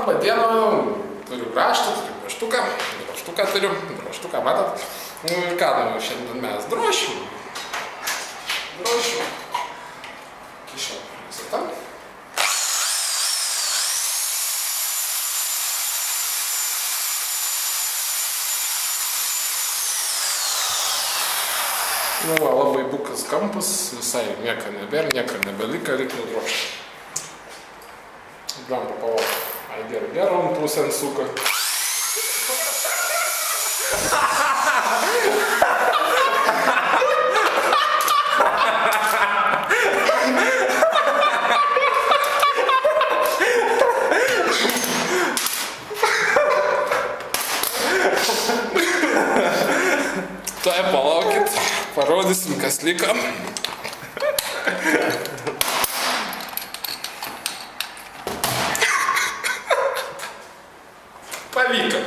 Labą dieną, turiu raštą, turiu braštuką, matot. Nu ir ką, šiandien mes drošim. Kišau visą tą. Nu, va, labai bukas kampas, visai nieko nebėr, nieko nebelika, reikia nudrošti. Blemba pavau. Ai, gerai, ant pusę suka. Tuoj palaukit, parodysim, kas liko. Pavyko.